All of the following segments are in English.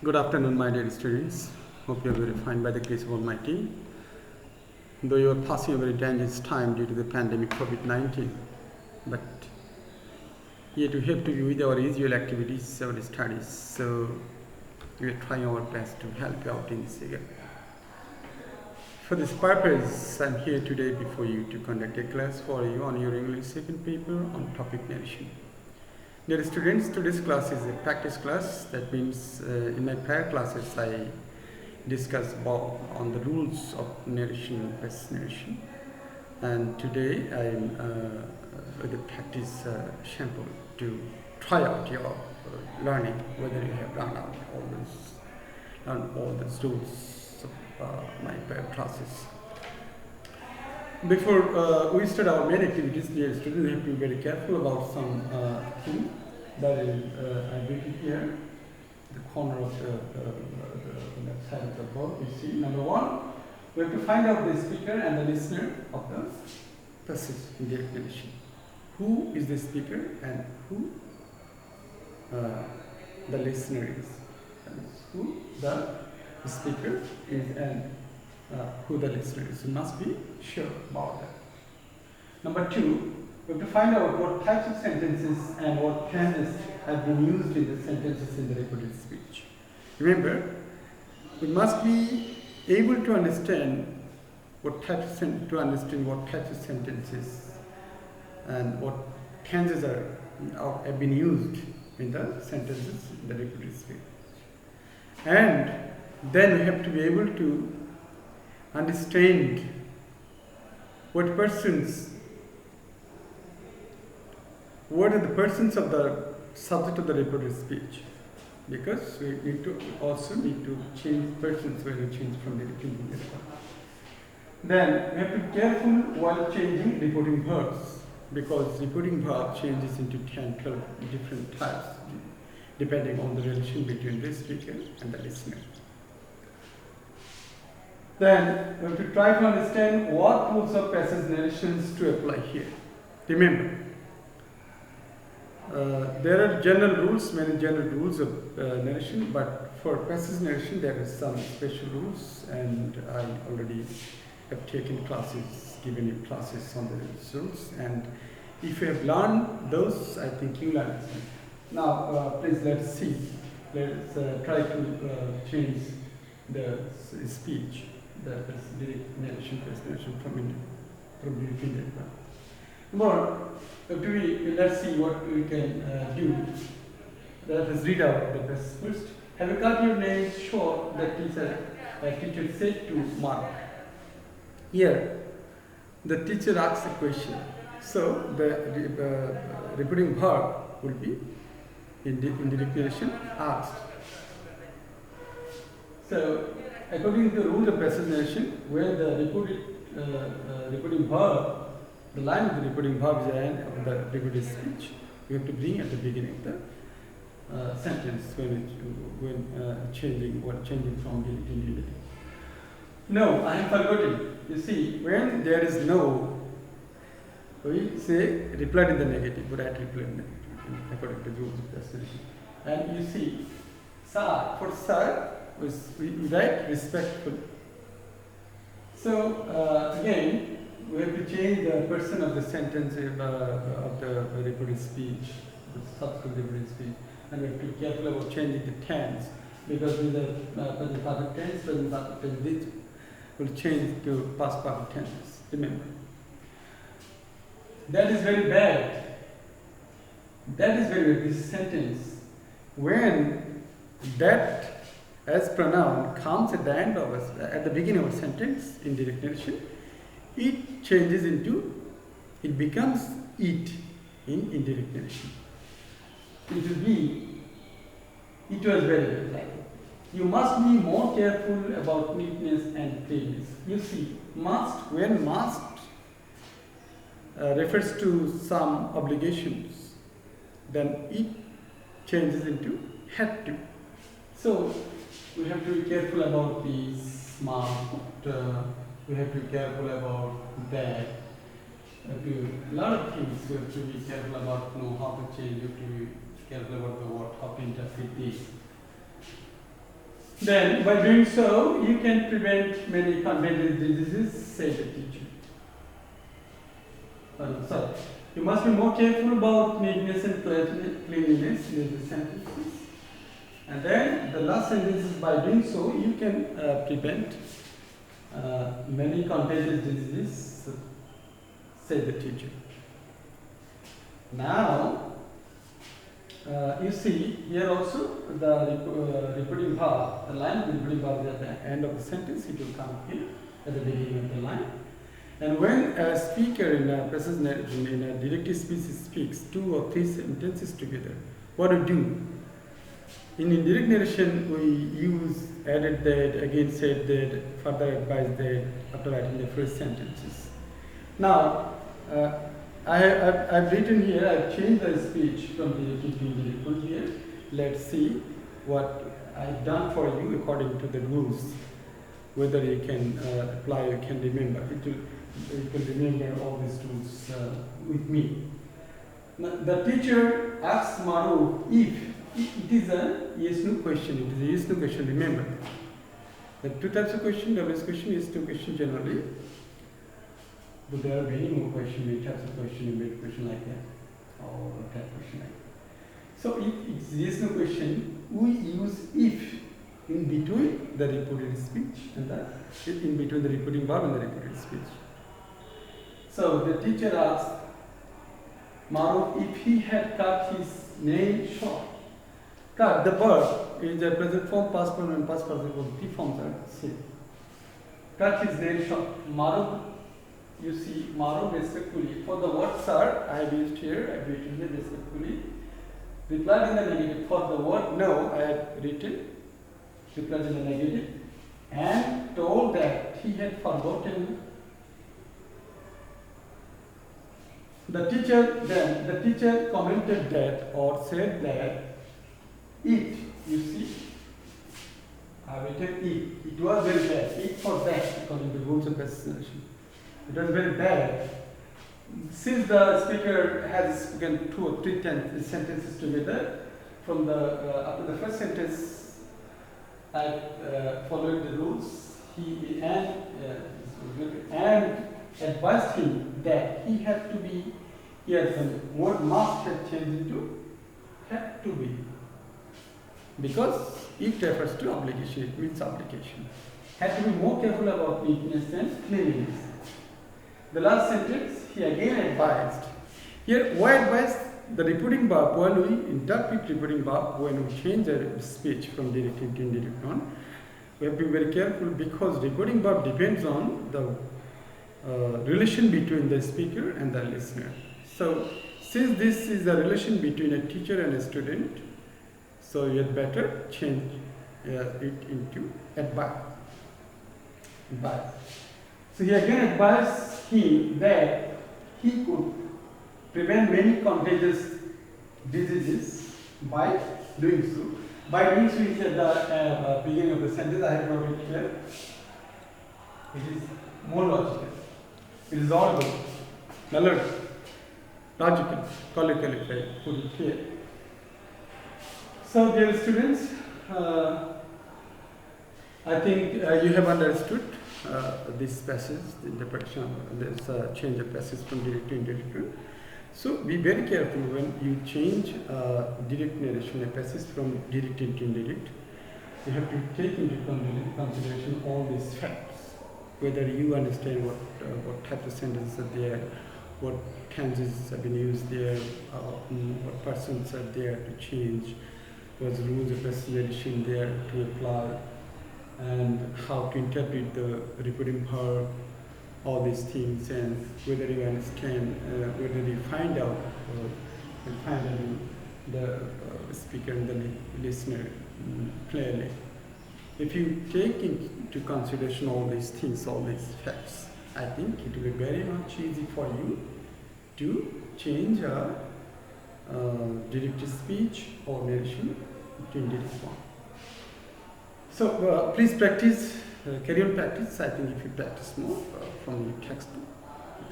Good afternoon, my dear students. Hope you are very fine by the grace of Almighty. Though you are passing a very dangerous time due to the pandemic COVID-19, but yet we have to be with our usual activities, our studies. So we are trying our best to help you out in this area. For this purpose, I am here today before you to conduct a class for you on your English second paper on topic narration. Dear students, today's class is a practice class. That means in my prior classes I discussed about on the rules of narration, best narration, and today I am with a practice sample to try out your learning, whether you have learned all those rules of my prior classes. Before we start our main activities, dear students, we have to be very careful about some things that is I bring here, the corner of the left side of the board. We see number one, we have to find out the speaker and the listener of the passage in the explanation. Who is the speaker and who the listener is? That is who the speaker is and who the listener is. You must be sure about that. Number two, we have to find out what types of sentences and what tenses have been used in the sentences in the recorded speech. Remember, we must be able to understand what types of sentences and what tenses have been used in the sentences in the recorded speech. And then we have to be able to understand what are the persons of the subject of the recorded speech, because we need to change persons when we change from the written to the recorded. Then we have to be careful while changing reporting verbs, because reporting verb changes into 10, 12 different types depending on the relation between the speaker and the listener. Then we have to try to understand what rules of passage narrations to apply here. Remember, there are many general rules of narration, but for passage narration there are some special rules, and I already have taken classes, given you classes on the rules, and if you have learned those, I think you learn. Now, please let's see. Let's try to change the speech, the narration from written. More, let's see what we can do. Let us read out the best first. Have you got your name short? The teacher said to Mark. Here, the teacher asks a question. So the repeating verb will be in the declaration asked. So according to the rule of passage narration, when the repeating verb, the line of the repeating verb is the end of the recorded speech, we have to bring at the beginning of the sentence when changing from the. No, I have forgotten. You see, when there is no, we say replied in the negative, but I reply in the negative according to the rules of passage. And you see, sir, for sir, we write respectful. So again, we have to change the person of the sentence of the recorded speech, the subsequent recorded speech, and we have to be careful about changing the tense, because with the present perfect tense, present perfect tense, this will change to past perfect tense. Remember, that is very bad. That is very bad. This sentence, when that as pronoun comes at the end of at the beginning of a sentence in direct narration, it changes into, it becomes it in indirect narration. It will be, it was very bad. You must be more careful about neatness and cleanliness. You see, must, when must refers to some obligations, then it changes into had to. So we have to be careful about the smart, we have to be careful about that. A lot of things we have to be careful about, know how to change, you have to be careful about the word, how to interpret this. Then, by doing so, you can prevent many contagious diseases, said the teacher. Sorry. You must be more careful about neatness and cleanliness in the sentences. And then the last sentence is, by doing so, you can prevent many contagious diseases, said the teacher. Now, you see here also the repeating verb, the line repeating verb is at the end of the sentence, it will come here at the beginning of the line. And when a speaker in a directive speech speaks 2 or 3 sentences together, what do we do? In indirect narration, we use added that, again said that, further advised that after writing the first sentences. Now, I've written here, I've changed the speech from directive to indirect here. Let's see what I've done for you according to the rules. Whether you can apply, you can remember. You can remember all these rules with me. Now, the teacher asks Maru if it is a yes-no question. It is a yes-no question, remember. There are 2 types of question, WS question, yes-no question generally. But there are many more questions, many types of question, many question like that, or type question like that. So if it's yes-no question, we use if in between the reported speech and in between the reporting verb and the reported speech. So the teacher asked Maru if he had cut his nail short. Cut, the verb is a present form, past form, and past participle. 3 forms are same. Cut his nail short. Maru, you see, Maru respectfully. For the word sir, I have used here, I have written here respectfully. Replied in the negative. For the word no, I have written, replied in the negative, and told that he had forgotten. The teacher commented that, or said that, it, you see, I have written it was very bad, it for that, according to the rules of presentation. It was very bad. Since the speaker has spoken 2 or 3 sentences together, from the after the first sentence, I followed the rules. He advised him that he had to be, here the word must have changed into had to be. Because it refers to obligation, it means obligation. Had to be more careful about neatness and cleanliness. The last sentence, he again advised. Here, why advised? The repeating verb, when we interpret repeating verb, when we change the speech from directive to indirect one, we have to be very careful because repeating verb depends on the relation between the speaker and the listener. So, since this is a relation between a teacher and a student, so you had better change it into advice. So he again advised him that he could prevent many contagious diseases by doing so. By doing so, he said the beginning of the sentence, I have wrote it here. It is more logical. It is audible, melodic, logical, colloquially, if I put it here. So, dear students, I think you have understood this passage, the interpretation, this change of passage from direct to indirect. So, be very careful when you change direct narration, a passage from direct into indirect. You have to take into consideration all these facts, whether you understand what type of sentences are there, what tenses have been used there, what persons are there to change, what rules of presentation there to apply, and how to interpret the repeating verb, all these things, and whether you understand, whether you find out the speaker and the listener clearly. If you take into consideration all these things, all these facts, I think it will be very much easy for you to change a direct speech or narration to indirect one. So please practice, carry on practice. I think if you practice more from your textbook,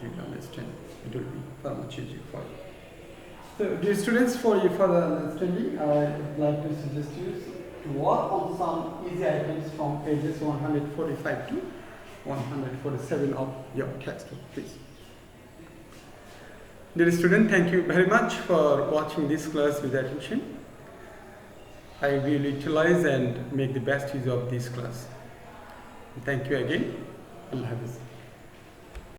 you will understand. It will be far much easier for you. So dear students, for your further understanding, I would like to suggest you work on some easy items from pages 145 to 147 of your textbook, please. Dear student, thank you very much for watching this class with attention. I will utilize and make the best use of this class. Thank you again. Allah Hafiz.